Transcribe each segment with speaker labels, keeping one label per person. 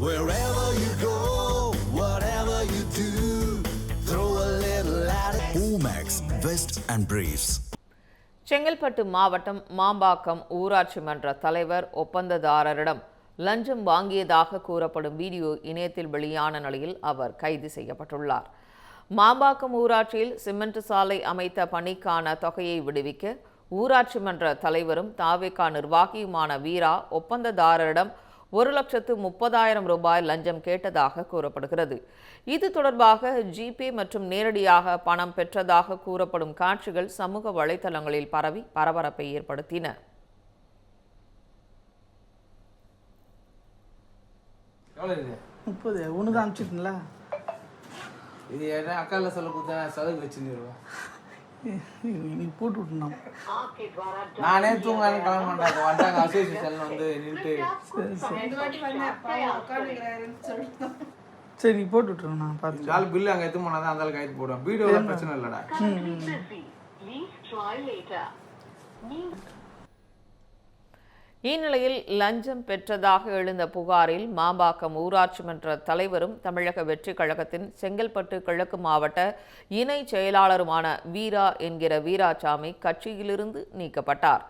Speaker 1: Wherever you go, whatever you do, throw a little at it. Omax, Vest and Briefs.
Speaker 2: Chengalpattu மாவட்டம் மாம்பாக்கம் ஊராட்சி மன்ற தலைவர் ஒப்பந்ததாரரிடம் லஞ்சம் வாங்கியதாக கூறப்படும் வீடியோ இணையத்தில் வெளியான நிலையில் அவர் கைது செய்யப்பட்டுள்ளார். மாம்பாக்கம் ஊராட்சியில் சிமெண்ட் சாலை அமைத்த பணிக்கான தொகையை விடுவிக்க ஊராட்சி மன்ற தலைவரும் தாவேகா நிர்வாகியுமான வீரா ஒப்பந்ததாரரிடம் 1,30,000 ரூபாய் லஞ்சம் கேட்டதாக கூறப்படுகிறது. இது தொடர்பாக ஜிபே மற்றும் நேரடியாக பணம் பெற்றதாக கூறப்படும் காட்சிகள் சமூக வலைதளங்களில் பரவி பரபரப்பை ஏற்படுத்தின.
Speaker 3: நீ போட்டு விட்டுணும்
Speaker 4: நானே தூங்காலும் கிளம்ப மாட்டாங்க வந்தாங்க அசோசியேஷன் வந்து நின்று
Speaker 3: சரி போட்டு விட்டுருங்க. நான் பார்த்து
Speaker 4: ஆள் பில்லு அங்கே எடுத்து போனால் தான் அந்த கைது போடுவேன். வீடியோலாம் பிரச்சனை இல்லைடா.
Speaker 2: இந்நிலையில் லஞ்சம் பெற்றதாக எழுந்த புகாரில் மாம்பாக்கம் ஊராட்சி மன்ற தலைவரும் தமிழக வெற்றி கழகத்தின் செங்கல்பட்டு கிழக்கு மாவட்ட இணை செயலாளருமான வீரா என்கிற வீராசாமி கட்சியிலிருந்து நீக்கப்பட்டார்.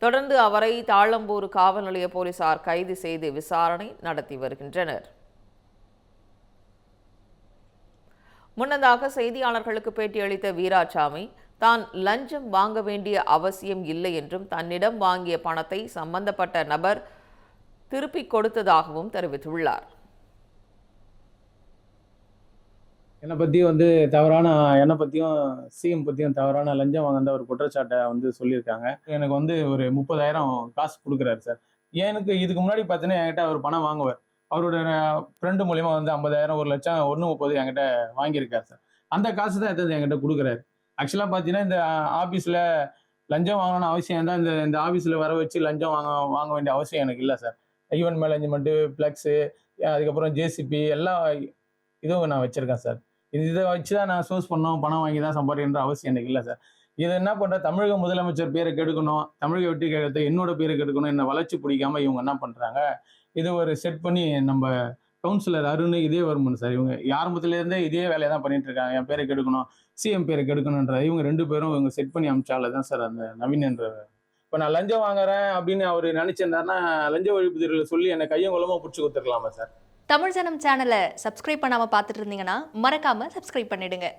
Speaker 2: தொடர்ந்து அவரை தாழம்பூர் காவல் நிலைய போலீசார் கைது செய்து விசாரணை நடத்தி வருகின்றனர். முன்னதாக செய்தியாளர்களுக்கு பேட்டியளித்த வீராசாமி தான் லஞ்சம் வாங்க வேண்டிய அவசியம் இல்லை என்றும் தன்னிடம் வாங்கிய பணத்தை சம்பந்தப்பட்ட நபர் திருப்பிக் கொடுத்ததாகவும் தெரிவித்துள்ளார்.
Speaker 5: என்னை பற்றியும் சிஎம் பற்றியும் தவறான லஞ்சம் வாங்கின ஒரு குற்றச்சாட்டை சொல்லியிருக்காங்க. எனக்கு ஒரு 30,000 காசு கொடுக்குறாரு சார். எனக்கு இதுக்கு முன்னாடி பார்த்தீங்கன்னா என்கிட்ட அவர் பணம் வாங்குவார். அவரோட ஃப்ரெண்டு மூலியமா 50,000 1,00,000 1,30,000 என்கிட்ட வாங்கியிருக்காரு சார். அந்த காசு தான் எடுத்தது என்கிட்ட கொடுக்குறாரு. ஆக்சுவலாக பார்த்தீங்கன்னா இந்த ஆஃபீஸில் லஞ்சம் வாங்கணும்னு அவசியம் தான். இந்த ஆஃபீஸில் வர வச்சு லஞ்சம் வாங்க வேண்டிய அவசியம் எனக்கு இல்லை சார். ஈவெண்ட் மேனேஜ்மெண்ட்டு, ஃப்ளெக்ஸு, அதுக்கப்புறம் ஜேசிபி எல்லா இதுவும் நான் வச்சுருக்கேன் சார். இதை வச்சு தான் நான் சோர்ஸ் பண்ணோம், பணம் வாங்கி தான் சம்பாதிக்கின்ற அவசியம் எனக்கு இல்லை சார். இதை என்ன பண்ணுற, தமிழக முதலமைச்சர் பேரை கெடுக்கணும், தமிழக வெற்றி கழகத்தை என்னோட பேரை கெடுக்கணும், என்னை வளர்ச்சி பிடிக்காம இவங்க என்ன பண்ணுறாங்க, இது ஒரு செட் பண்ணி நம்ம கவுன்சிலர் அருண் இதே வருமானு சார். இவங்க ஆரம்பத்துலேருந்தே இதே வேலையை தான் பண்ணிட்டு இருக்காங்க. என் பேரை கெடுக்கணும், சிஎம் பேரை கெடுக்கணுன்ற இவங்க 2 பேரும் இவங்க செட் பண்ணி அமிச்சால தான் சார் அந்த நவீன் என்ற. இப்போ நான் லஞ்சம் வாங்குறேன் அப்படின்னு அவர் நினைச்சிருந்தாருன்னா லஞ்ச ஒழிப்பு சொல்லி என்னை கையும் குளமா பிடிச்சி கொடுத்துருக்கலாமா சார்.
Speaker 6: தமிழ் ஜனம் சேனலை சப்ஸ்கிரைப் பண்ணாமல் பார்த்துட்டு இருந்தீங்கன்னா மறக்காமல் சப்ஸ்கிரைப் பண்ணிடுங்க.